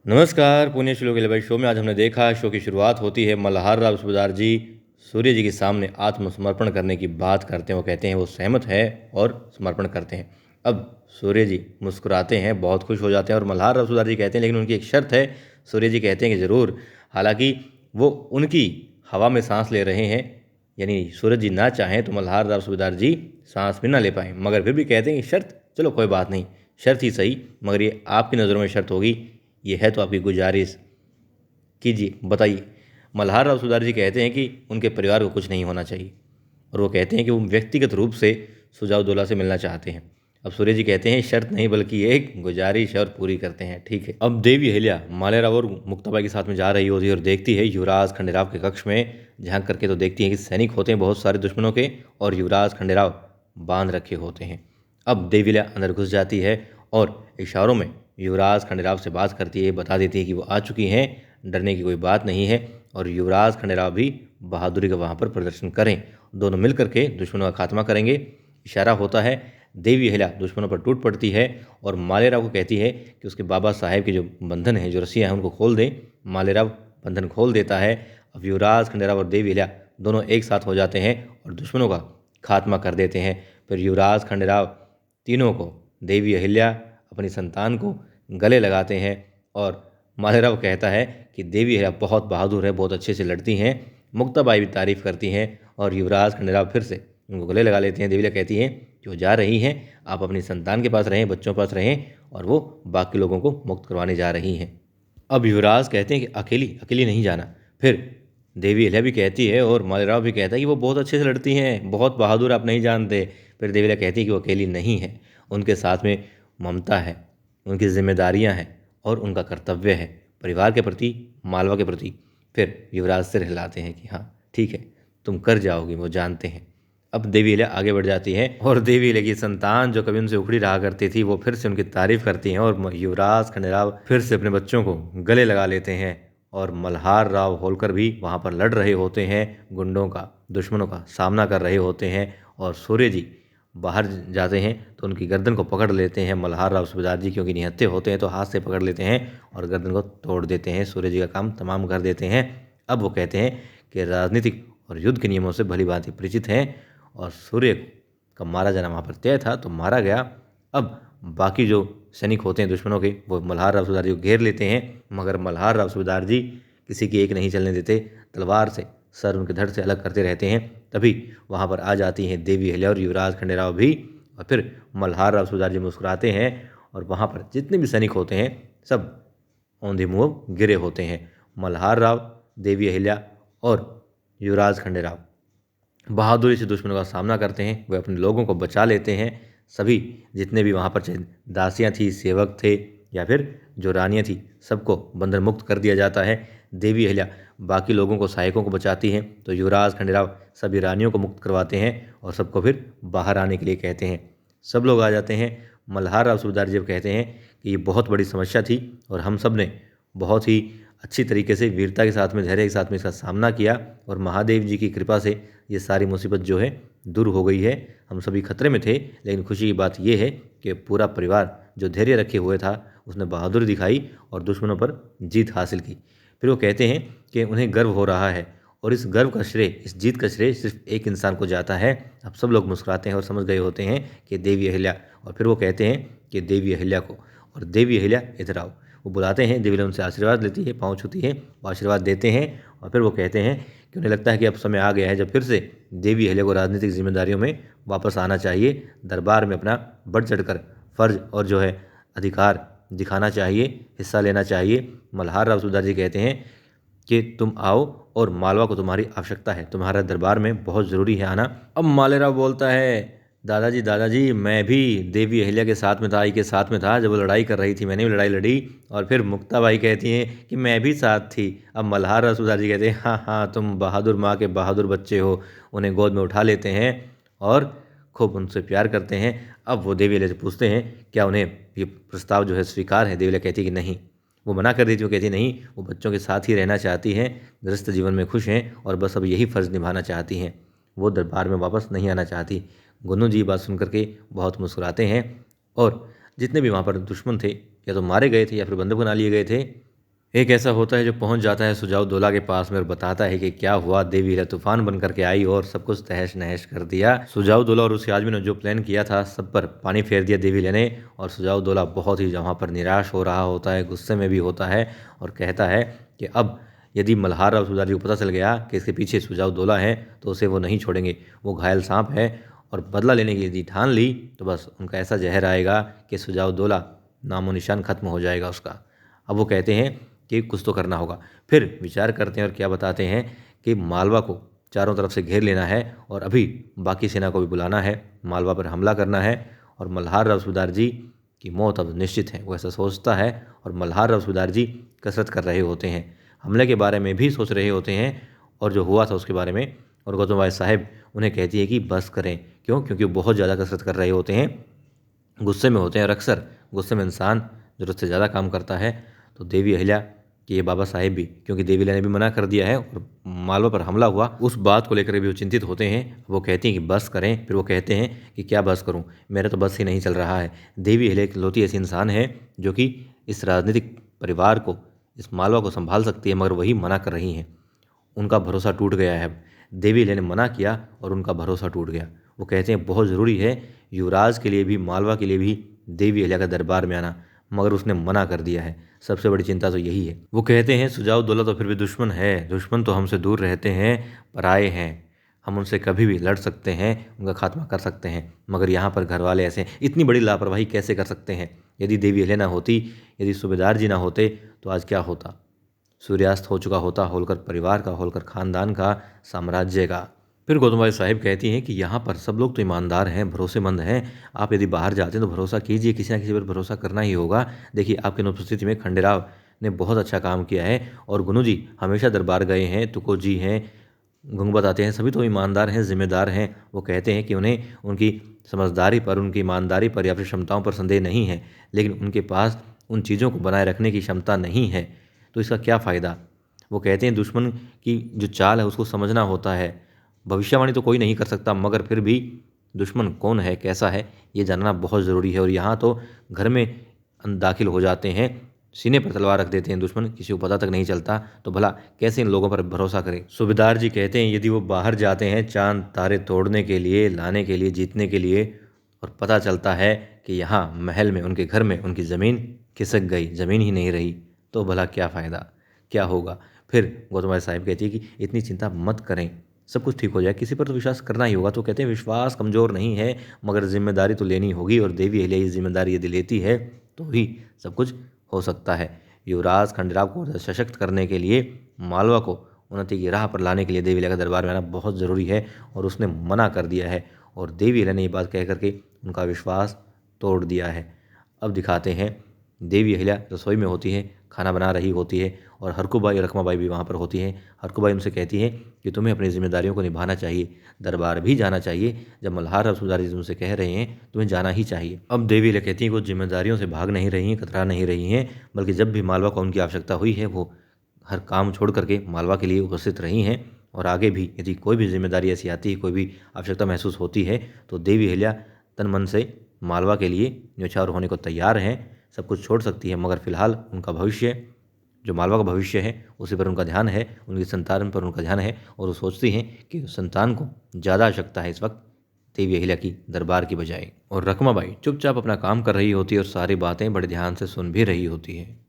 नमस्कार, पुण्य श्लोक के लिए भाई शो में आज हमने देखा शो की शुरुआत होती है मल्हार राव सूबेदार जी सूर्य जी के सामने आत्मसमर्पण करने की बात करते हैं। वो कहते हैं वो सहमत है और समर्पण करते हैं। अब सूर्य जी मुस्कुराते हैं, बहुत खुश हो जाते हैं और मल्हार राव सूबेदार जी कहते हैं लेकिन उनकी एक शर्त है। सूर्य जी कहते हैं कि ज़रूर, हालांकि वो उनकी हवा में सांस ले रहे हैं, यानी सूरज जी ना चाहें तो मल्हार राव सूबेदार जी सांस भी ना ले पाएँ, मगर फिर भी कहते हैं कि शर्त, चलो कोई बात नहीं, शर्त ही सही, मगर ये आपकी नज़रों में शर्त होगी, ये है तो आपकी गुजारिश, कीजिए, बताइए। मल्हार राव सूबेदार जी कहते हैं कि उनके परिवार को कुछ नहीं होना चाहिए और वो कहते हैं कि वो व्यक्तिगत रूप से सुजाउद्दौला से मिलना चाहते हैं। अब सूर्य जी कहते हैं शर्त नहीं बल्कि एक गुजारिश है और पूरी करते हैं। ठीक है। अब देवी अहिल्या मालेराव और मुक्ताबाई के साथ में जा रही होती है और देखती है युवराज खंडेराव के कक्ष में झांक करके, तो देखती है कि सैनिक होते हैं बहुत सारे दुश्मनों के और युवराज खंडेराव बांध रखे होते हैं। अब देवी अहिल्या अंदर घुस जाती है और इशारों में युवराज खंडेराव से बात करती है, बता देती है कि वो आ चुकी हैं, डरने की कोई बात नहीं है और युवराज खंडेराव भी बहादुरी का वहाँ पर प्रदर्शन करें, दोनों मिल करके दुश्मनों का खात्मा करेंगे। इशारा होता है, देवी अहिल्या दुश्मनों पर टूट पड़ती है और मालेराव को कहती है कि उसके बाबा साहेब के जो बंधन हैं, जो रस्सियाँ हैं, उनको खोल दें। मालेराव बंधन खोल देता है। अब युवराज खंडेराव और देवी अहिल्या दोनों एक साथ हो जाते हैं और दुश्मनों का खात्मा कर देते हैं। फिर युवराज खंडेराव तीनों को, देवी अहिल्या, अपनी संतान को गले लगाते हैं और मालेराव कहता है कि देवी अहिल्या बहुत बहादुर है, बहुत अच्छे से लड़ती हैं। मुक्ताबाई भी तारीफ़ करती हैं और युवराज खंडेराव फिर से उनको गले लगा लेते हैं। देवी अहिल्या कहती हैं कि वो जा रही हैं, आप अपनी संतान के पास रहें, बच्चों के पास रहें, और वो बाकी लोगों को मुक्त करवाने जा रही हैं। अब युवराज कहते हैं कि अकेली अकेली नहीं जाना। फिर देवी अहिल्या भी कहती है और मालेराव भी कहता है कि वो बहुत अच्छे से लड़ती हैं, बहुत बहादुर, आप नहीं जानते। फिर देवी अहिल्या कहती है कि वो अकेली नहीं है, उनके साथ में ममता है, उनकी जिम्मेदारियां हैं और उनका कर्तव्य है परिवार के प्रति, मालवा के प्रति। फिर युवराज सिर हिलाते हैं कि हाँ ठीक है, तुम कर जाओगी, वो जानते हैं। अब देवी अहिल्या आगे बढ़ जाती है और देवी अहिल्या की संतान जो कभी उनसे उखड़ी रहा करती थी, वो फिर से उनकी तारीफ करती हैं और युवराज खंडेराव फिर से अपने बच्चों को गले लगा लेते हैं और मल्हार राव होलकर भी वहाँ पर लड़ रहे होते हैं, गुंडों का, दुश्मनों का सामना कर रहे होते हैं। और सूर्य जी बाहर जाते हैं तो उनकी गर्दन को पकड़ लेते हैं मल्हार राव सूबेदार जी, क्योंकि निहत्थे होते हैं तो हाथ से पकड़ लेते हैं और गर्दन को तोड़ देते हैं, सूर्य जी का काम तमाम कर देते हैं। अब वो कहते हैं कि राजनीतिक और युद्ध के नियमों से भली भांति परिचित हैं और सूर्य का मारा जाना वहाँ पर तय था तो मारा गया। अब बाकी जो सैनिक होते हैं दुश्मनों के, वो मल्हार राव सूबेदार जी को घेर लेते हैं, मगर मल्हार राव सूबेदार जी किसी की एक नहीं चलने देते, तलवार से सर उनके धड़ से अलग करते रहते हैं। तभी वहाँ पर आ जाती हैं देवी अहिल्या और युवराज खंडेराव भी, और फिर मल्हार राव सूबेदार जी मुस्कुराते हैं और वहाँ पर जितने भी सैनिक होते हैं सब औंधे मुँह गिरे होते हैं। मल्हार राव, देवी अहिल्या और युवराज खंडेराव बहादुरी से दुश्मनों का सामना करते हैं, वे अपने लोगों को बचा लेते हैं। सभी जितने भी वहाँ पर चाहे दासियाँ थी, सेवक थे या फिर जो रानियाँ थी, सबको बंधन मुक्त कर दिया जाता है। देवी अहिल्या बाकी लोगों को, सहायकों को बचाती हैं तो युवराज खंडेराव सभी रानियों को मुक्त करवाते हैं और सबको फिर बाहर आने के लिए कहते हैं। सब लोग आ जाते हैं। मल्हार राव सूबेदार जी कहते हैं कि ये बहुत बड़ी समस्या थी और हम सब ने बहुत ही अच्छी तरीके से, वीरता के साथ में, धैर्य के साथ में इसका सामना किया और महादेव जी की कृपा से ये सारी मुसीबत जो है दूर हो गई है। हम सभी खतरे में थे, लेकिन खुशी की बात यह है कि पूरा परिवार जो धैर्य रखे हुए था उसने बहादुरी दिखाई और दुश्मनों पर जीत हासिल की। फिर वो कहते हैं कि उन्हें गर्व हो रहा है और इस गर्व का श्रेय, इस जीत का श्रेय सिर्फ एक इंसान को जाता है। अब सब लोग मुस्कुराते हैं और समझ गए होते हैं कि देवी अहिल्या, और फिर वो कहते हैं कि देवी अहिल्या को, और देवी अहिल्या इधर आओ। वो बुलाते हैं, देवी अहिल्या उनसे आशीर्वाद लेती है, पाँव छूती है, वो आशीर्वाद देते हैं और फिर वो कहते हैं कि उन्हें लगता है कि अब समय आ गया है जब फिर से देवी अहिल्या को राजनीतिक जिम्मेदारियों में वापस आना चाहिए, दरबार में अपना बढ़ चढ़कर फर्ज और जो है अधिकार दिखाना चाहिए, हिस्सा लेना चाहिए। मल्हार राव सूबेदार जी कहते हैं कि तुम आओ और मालवा को तुम्हारी आवश्यकता है, तुम्हारा दरबार में बहुत ज़रूरी है आना। अब मालेराव बोलता है, दादाजी मैं भी देवी अहिल्या के साथ में था, आई के साथ में था, जब वो लड़ाई कर रही थी मैंने भी लड़ाई लड़ी। और फिर मुक्ताबाई कहती हैं कि मैं भी साथ थी। अब मल्हार राव सूबेदार जी कहते हैं हाँ हाँ, तुम बहादुर माँ के बहादुर बच्चे हो। उन्हें गोद में उठा लेते हैं और खूब उनसे प्यार करते हैं। अब वो देवी अहिल्या से पूछते हैं क्या उन्हें ये प्रस्ताव जो है स्वीकार है। देवी अहिल्या कहती है कि नहीं, वो मना कर देती है। वो कहती नहीं, वो बच्चों के साथ ही रहना चाहती हैं, गृहस्थ जीवन में खुश हैं और बस अब यही फ़र्ज़ निभाना चाहती हैं, वो दरबार में वापस नहीं आना चाहती। गुन्नू जी बात सुन करके बहुत मुस्कुराते हैं और जितने भी वहाँ पर दुश्मन थे या तो मारे गए थे या फिर बंधक बना लिए गए थे, एक ऐसा होता है जो पहुंच जाता है सुजाउद्दौला के पास में और बताता है कि क्या हुआ। देवी अहिल्या तूफान बन करके आई और सब कुछ तहस नहस कर दिया। सुजाउद्दौला और उसके आदमी ने जो प्लान किया था सब पर पानी फेर दिया देवी अहिल्या ने। और सुजाउद्दौला बहुत ही वहाँ पर निराश हो रहा होता है, गुस्से में भी होता है और कहता है कि अब यदि मल्हार राव सूबेदार जी को पता चल गया कि इसके पीछे सुजाउद्दौला है तो उसे वो नहीं छोड़ेंगे। वो घायल सांप है और बदला लेने की यदि ठान ली तो बस उनका ऐसा जहर आएगा कि सुजाउद्दौला नामो निशान खत्म हो जाएगा उसका। अब वो कहते हैं कि कुछ तो करना होगा। फिर विचार करते हैं और क्या बताते हैं कि मालवा को चारों तरफ से घेर लेना है और अभी बाकी सेना को भी बुलाना है, मालवा पर हमला करना है और मल्हार राव सूबेदार जी की मौत अब निश्चित है। वो ऐसा सोचता है और मल्हार राव सूबेदार जी कसरत कर रहे होते हैं, हमले के बारे में भी सोच रहे होते हैं और जो हुआ था उसके बारे में। और गौतम बाई साहब उन्हें कहती है कि बस करें। क्यों? क्योंकि वो बहुत ज़्यादा कसरत कर रहे होते हैं, गुस्से में होते हैं और अक्सर गुस्से में इंसान ज़रूरत से ज़्यादा काम करता है। तो देवी अहिल्या कि ये बाबा साहेब भी, क्योंकि देवी अहिल्या ने भी मना कर दिया है और मालवा पर हमला हुआ उस बात को लेकर भी वो चिंतित होते हैं। वो कहती हैं कि बस करें। फिर वो कहते हैं कि क्या बस करूं, मेरा तो बस ही नहीं चल रहा है। देवी अहिल्या इकलौती ऐसी इंसान है जो कि इस राजनीतिक परिवार को, इस मालवा को संभाल सकती है, मगर वही मना कर रही हैं। उनका भरोसा टूट गया है। देवी अहिल्या ने मना किया और उनका भरोसा टूट गया। वो कहते हैं बहुत ज़रूरी है युवराज के लिए भी, मालवा के लिए भी देवी अहिल्या का दरबार में आना, मगर उसने मना कर दिया है। सबसे बड़ी चिंता तो यही है। वो कहते हैं सुजाउद्दौला तो फिर भी दुश्मन है, दुश्मन तो हमसे दूर रहते हैं, पराए हैं, हम उनसे कभी भी लड़ सकते हैं, उनका खात्मा कर सकते हैं, मगर यहाँ पर घर वाले ऐसे हैं। इतनी बड़ी लापरवाही कैसे कर सकते हैं? यदि देवी अहिल्या ना होती, यदि सूबेदार जी ना होते तो आज क्या होता? सूर्यास्त हो चुका होता होलकर परिवार का, होलकर खानदान का, साम्राज्य का। फिर गौतम बाई साहिब कहती हैं कि यहाँ पर सब लोग तो ईमानदार हैं, भरोसेमंद हैं। आप यदि बाहर जाते हैं तो भरोसा कीजिए, किसी न किसी पर भरोसा करना ही होगा। देखिए आपकी अनुपस्थिति में खंडेराव ने बहुत अच्छा काम किया है और गुनु जी हमेशा दरबार गए हैं, तुको जी हैं, घुंघबत आते हैं, सभी तो ईमानदार हैं, जिम्मेदार हैं। वो कहते हैं कि उन्हें उनकी समझदारी पर, उनकी ईमानदारी पर या फिर क्षमताओं पर संदेह नहीं है, लेकिन उनके पास उन चीज़ों को बनाए रखने की क्षमता नहीं है, तो इसका क्या फ़ायदा? वो कहते हैं दुश्मन की जो चाल है उसको समझना होता है। भविष्यवाणी तो कोई नहीं कर सकता, मगर फिर भी दुश्मन कौन है, कैसा है, ये जानना बहुत ज़रूरी है। और यहाँ तो घर में दाखिल हो जाते हैं, सीने पर तलवार रख देते हैं दुश्मन, किसी को पता तक नहीं चलता, तो भला कैसे इन लोगों पर भरोसा करें? सूबेदार जी कहते हैं यदि वो बाहर जाते हैं चांद तारे तोड़ने के लिए, लाने के लिए, जीतने के लिए, और पता चलता है कि यहाँ महल में, उनके घर में उनकी ज़मीन खिसक गई, ज़मीन ही नहीं रही, तो भला क्या फ़ायदा, क्या होगा? फिर गौतम बाई साहिब कहती है कि इतनी चिंता मत करें, सब कुछ ठीक हो जाए, किसी पर तो विश्वास करना ही होगा। तो कहते हैं विश्वास कमज़ोर नहीं है, मगर जिम्मेदारी तो लेनी होगी, और देवी अहिल्या ये जिम्मेदारी यदि लेती है तो ही सब कुछ हो सकता है। युवराज खंडेराव को सशक्त करने के लिए, मालवा को उन्नति की राह पर लाने के लिए देवी अहिल्या का दरबार में आना बहुत ज़रूरी है, और उसने मना कर दिया है। और देवी अहिल्या ने ये बात कह करके उनका विश्वास तोड़ दिया है। अब दिखाते हैं देवी अहिल्या रसोई में होती है, खाना बना रही होती है, और हरकूबाई और रखमाबाई भी वहाँ पर होती हैं। हरकूबाई उनसे कहती है कि तुम्हें अपनी जिम्मेदारियों को निभाना चाहिए, दरबार भी जाना चाहिए। जब मल्हार राव सूबेदार जी तुमसे कह रहे हैं तुम्हें जाना ही चाहिए। अब देवी अहिल्या कहती हैं कि वो जिम्मेदारियों से भाग नहीं रही हैं, कतरा नहीं रही हैं, बल्कि जब भी मालवा को उनकी आवश्यकता हुई है वो हर काम छोड़ करके मालवा के लिए उपस्थित रही हैं। और आगे भी यदि कोई भी जिम्मेदारी ऐसी आती है, कोई भी आवश्यकता महसूस होती है, तो देवी अहिल्या तन मन से मालवा के लिए न्यौछावर होने को तैयार हैं, सब कुछ छोड़ सकती है। मगर फिलहाल उनका भविष्य, जो मालवा का भविष्य है, उसी पर उनका ध्यान है, उनकी संतान पर उनका ध्यान है, और वो सोचती हैं कि संतान को ज़्यादा आवश्यकता है इस वक्त देवी अहिल्या की दरबार की बजाय। और रखमाबाई चुपचाप अपना काम कर रही होती है और सारी बातें बड़े ध्यान से सुन भी रही होती है।